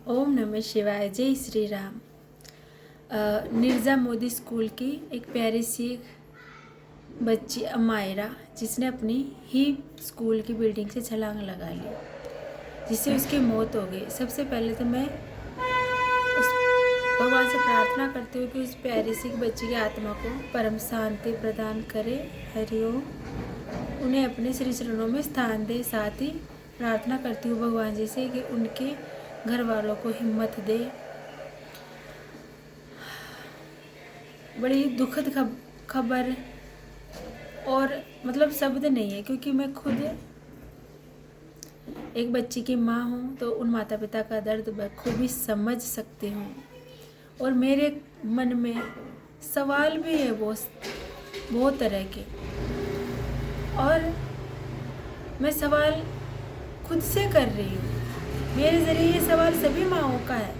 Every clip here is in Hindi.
ओम नमः शिवाय। जय श्री राम। निर्जा मोदी स्कूल की एक प्यारी सी बच्ची अमायरा, जिसने अपनी ही स्कूल की बिल्डिंग से छलांग लगा ली, जिससे उसकी मौत हो गई। सबसे पहले तो मैं उस भगवान से प्रार्थना करती हूँ कि उस प्यारी सी बच्ची की आत्मा को परम शांति प्रदान करे। हरिओम। उन्हें अपने श्री चरणों में स्थान दे। साथ ही प्रार्थना करती हूँ भगवान जी से कि उनके घर वालों को हिम्मत दे। बड़ी दुखद खबर और मतलब शब्द नहीं है, क्योंकि मैं खुद एक बच्ची की माँ हूँ, तो उन माता पिता का दर्द बखूबी समझ सकती हूँ। और मेरे मन में सवाल भी है बहुत तरह के, और मैं सवाल खुद से कर रही हूँ। मेरे ज़रिए ये सवाल सभी माँओं का है।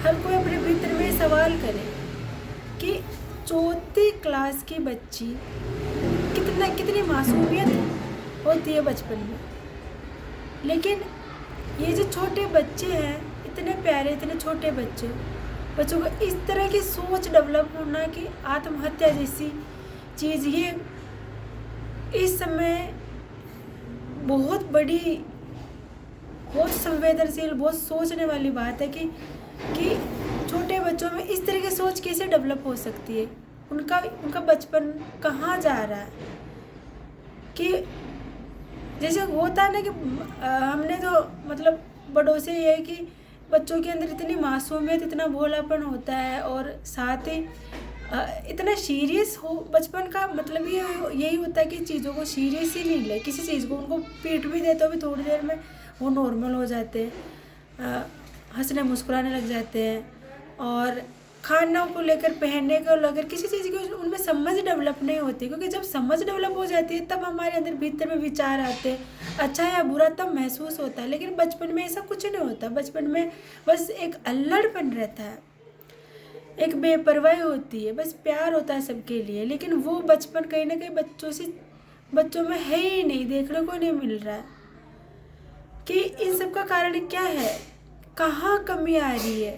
हर कोई अपने भीतर में सवाल करे कि चौथी क्लास की बच्ची कितनी मासूमियत होती है बचपन में, लेकिन ये जो छोटे बच्चे हैं, इतने प्यारे, इतने छोटे बच्चों को इस तरह की सोच डेवलप होना कि आत्महत्या जैसी चीज़, ये इस समय बहुत बड़ी, बहुत संवेदनशील, बहुत सोचने वाली बात है कि छोटे बच्चों में इस तरह की सोच कैसे डेवलप हो सकती है। उनका बचपन कहाँ जा रहा है। कि जैसे होता है ना कि हमने तो मतलब बड़ों से ये है कि बच्चों के अंदर इतनी मासूमियत, इतना भोलापन होता है, और साथ ही इतना सीरियस हो। बचपन का मतलब ये यही होता है कि चीज़ों को सीरियस ही नहीं ले। किसी चीज़ को उनको पीट भी दे तो भी थोड़ी देर में वो नॉर्मल हो जाते हैं, हंसने मुस्कुराने लग जाते हैं। और खानों को लेकर, पहनने को लेकर, किसी चीज़ की उनमें समझ डेवलप नहीं होती, क्योंकि जब समझ डेवलप हो जाती है तब हमारे अंदर भीतर में विचार आते हैं, अच्छा या बुरा तब महसूस होता है। लेकिन बचपन में ऐसा कुछ नहीं होता। बचपन में बस एक अल्लड़पन रहता है, एक बेपरवाही होती है, बस प्यार होता है सबके लिए। लेकिन वो बचपन कहीं ना कहीं बच्चों में है ही नहीं, देखने को नहीं मिल रहा है। कि इन सब का कारण क्या है, कहाँ कमी आ रही है।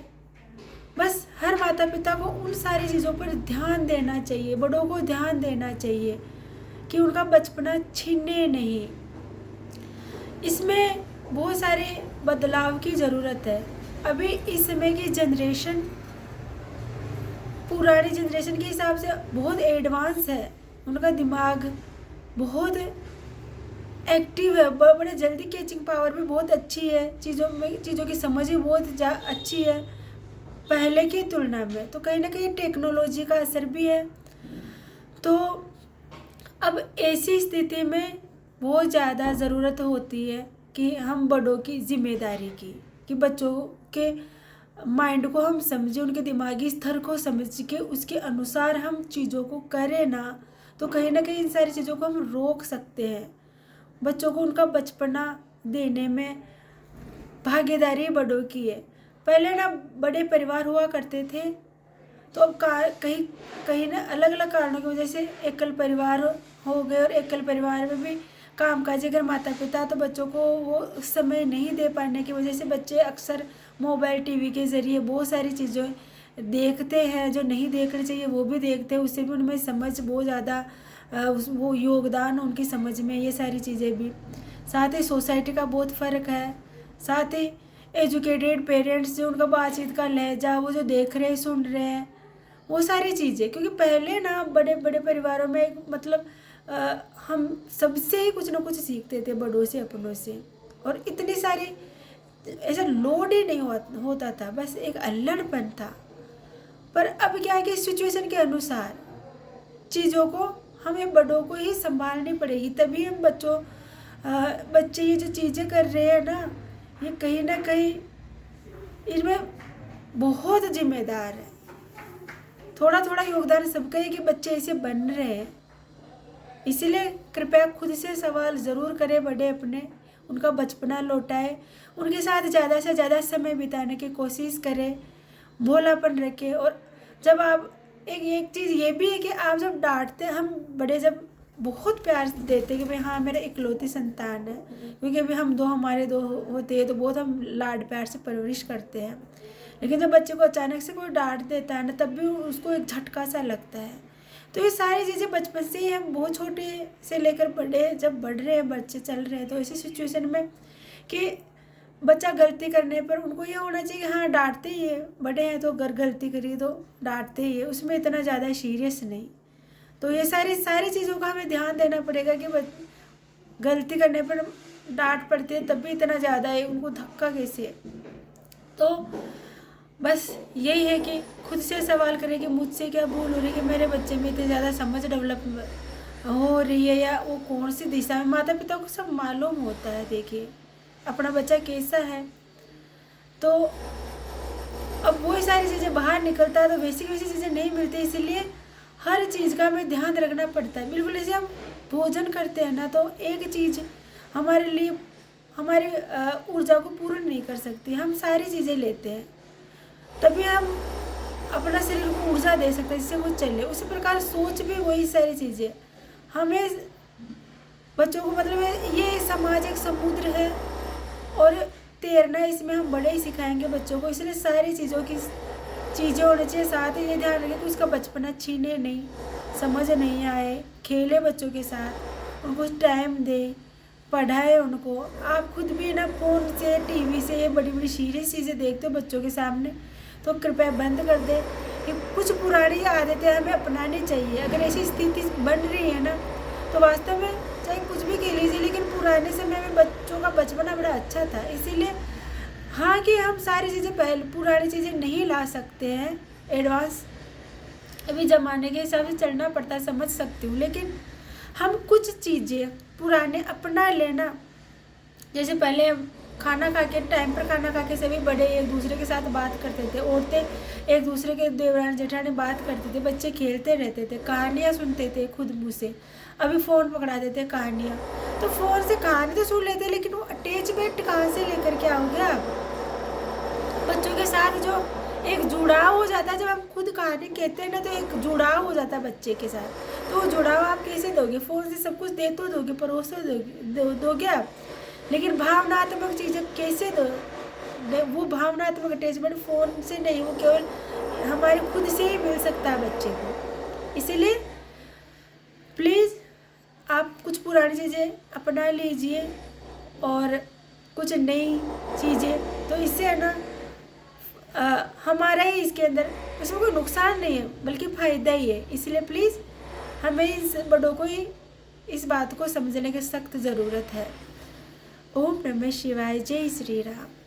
बस हर माता पिता को उन सारी चीज़ों पर ध्यान देना चाहिए, बड़ों को ध्यान देना चाहिए कि उनका बचपना छीने नहीं। इसमें बहुत सारे बदलाव की ज़रूरत है। अभी इस समय की जनरेशन पुरानी जनरेशन के हिसाब से बहुत एडवांस है। उनका दिमाग बहुत एक्टिव है, बड़े जल्दी कैचिंग पावर भी बहुत अच्छी है, चीज़ों की समझ भी बहुत अच्छी है पहले की तुलना में। तो कहीं ना कहीं टेक्नोलॉजी का असर भी है। तो अब ऐसी स्थिति में बहुत ज़्यादा ज़रूरत होती है कि हम बड़ों की जिम्मेदारी की, कि बच्चों के माइंड को हम समझें, उनके दिमागी स्तर को समझ के उसके अनुसार हम चीज़ों को करें ना, तो कहीं ना कहीं इन सारी चीज़ों को हम रोक सकते हैं। बच्चों को उनका बचपना देने में भागीदारी बड़ों की है। पहले ना बड़े परिवार हुआ करते थे, तो अब कहीं ना अलग अलग कारणों की वजह से एकल परिवार हो गए, और एकल परिवार में भी कामकाजी अगर माता पिता, तो बच्चों को वो समय नहीं दे पाने की वजह से बच्चे अक्सर मोबाइल टीवी के ज़रिए बहुत सारी चीज़ें देखते हैं जो नहीं देखनी चाहिए, वो भी देखते हैं। उससे भी उनमें समझ बहुत ज़्यादा वो योगदान उनकी समझ में, ये सारी चीज़ें भी। साथ ही सोसाइटी का बहुत फ़र्क है। साथ ही एजुकेटेड पेरेंट्स, जो उनका बातचीत का लहजा, वो जो देख रहे हैं, सुन रहे हैं, वो सारी चीज़ें। क्योंकि पहले ना बड़े बड़े परिवारों में मतलब हम सबसे ही कुछ ना कुछ सीखते थे, बड़ों से, अपनों से। और इतनी सारी ऐसा लोड ही नहीं होता था, बस एक अल्लड़पन था। पर अब क्या है कि सिचुएशन के अनुसार चीज़ों को हमें बड़ों को ही संभालनी पड़ेगी, तभी हम बच्चे ये जो चीज़ें कर रहे हैं ना, ये कहीं ना कहीं इनमें बहुत जिम्मेदार है। थोड़ा थोड़ा योगदान सबका है कि बच्चे ऐसे बन रहे हैं। इसीलिए कृपया खुद से सवाल ज़रूर करें बड़े अपने, उनका बचपना लौटाए, उनके साथ ज़्यादा से ज़्यादा समय बिताने की कोशिश करें, भोलापन रखें। और जब आप एक चीज़ ये भी है कि आप जब डांटते, हम बड़े जब बहुत प्यार देते हैं कि भाई हाँ मेरा इकलौती संतान है, क्योंकि अभी हम दो, हमारे दो होते हैं तो बहुत हम लाड प्यार से परवरिश करते हैं। लेकिन जब बच्चे को अचानक से कोई डांट देता है ना, तब भी उसको एक झटका सा लगता है। तो ये सारी चीज़ें बचपन से ही हम बहुत छोटे से लेकर बड़े जब बढ़ रहे हैं, बच्चे चल रहे हैं, तो ऐसी सिचुएशन में कि बच्चा गलती करने पर उनको ये होना चाहिए कि हाँ डांटते ही है, बड़े हैं तो अगर गलती करी तो डांटते ही है, उसमें इतना ज़्यादा सीरियस नहीं। तो ये सारी चीज़ों का हमें ध्यान देना पड़ेगा कि गलती करने पर डांट पड़ती है तब भी इतना ज़्यादा है, उनको धक्का कैसे है। तो बस यही है कि खुद से सवाल करें कि मुझसे क्या भूल हो रही है कि मेरे बच्चे में इतनी ज़्यादा समझ डेवलप हो रही है, या वो कौन सी दिशा में। माता पिता को सब मालूम होता है, देखिए अपना बच्चा कैसा है। तो अब वही सारी चीज़ें बाहर निकलता है तो वैसी चीज़ें नहीं मिलती, इसीलिए हर चीज़ का हमें ध्यान रखना पड़ता है। बिल्कुल जैसे हम भोजन करते हैं ना, तो एक चीज़ हमारे लिए हमारी ऊर्जा को पूर्ण नहीं कर सकती, हम सारी चीज़ें लेते हैं तभी हम अपना शरीर को ऊर्जा दे सकते हैं जिससे वो चले। उसी प्रकार सोच भी वही सारी चीज़ें हमें बच्चों को, मतलब ये समाज एक समुद्र है और तैरना इसमें हम बड़े ही सिखाएंगे बच्चों को, इसलिए सारी चीज़ें होनी चाहिए। साथ ही ये ध्यान रखें कि उसका बचपना छीने नहीं, समझ नहीं आए, खेले बच्चों के साथ, उनको टाइम दे, पढ़ाए उनको। आप खुद भी ना फ़ोन से, टीवी से ये बड़ी बड़ी सीरियस चीज़ें देखते हो बच्चों के सामने, तो कृपया बंद कर दे। कि कुछ पुरानी आदतें हमें अपनानी चाहिए। अगर ऐसी स्थिति बन रही है ना, तो वास्तव में चाहे कुछ भी कह लीजिए, लेकिन पुराने समय में बच्चों का बचपना बड़ा अच्छा था। इसीलिए हाँ कि हम सारी चीज़ें पहले पुरानी चीज़ें नहीं ला सकते हैं, एडवांस अभी ज़माने के हिसाब से चलना पड़ता है, समझ सकती हूँ, लेकिन हम कुछ चीज़ें पुराने अपना लेना। जैसे पहले खाना खा के, टाइम पर खाना खा के सभी बड़े एक दूसरे के साथ बात करते थे, औरतें एक दूसरे के देवरानी जेठानी बात करते थे, बच्चे खेलते रहते थे, कहानियाँ सुनते थे खुद मुँह से। अभी फ़ोन पकड़ा देते कहानियाँ, तो फ़ोन से कहानी तो सुन लेते, लेकिन वो अटैचमेंट कहाँ से लेकर के आओगे आप? बच्चों के साथ जो एक जुड़ाव हो जाता है, जब हम खुद कहानी कहते हैं ना, तो एक जुड़ाव हो जाता है बच्चे के साथ। तो वो जुड़ाव आप कैसे दोगे? फ़ोन से सब कुछ दे तो दोगे, परोस तो दोगे आप, लेकिन भावनात्मक चीज़ें कैसे दो? वो भावनात्मक अटैचमेंट फ़ोन से नहीं, वो केवल हमारे खुद से ही मिल सकता है बच्चे को। इसीलिए प्लीज़ आप कुछ पुरानी चीज़ें अपना लीजिए और कुछ नई चीज़ें, तो इससे है ना हमारा ही इसके अंदर, इसमें कोई नुकसान नहीं है बल्कि फ़ायदा ही है। इसलिए प्लीज़ हमें इस बड़ों को ही इस बात को समझने की सख्त ज़रूरत है। ओम नमः शिवाय। जय श्री राम।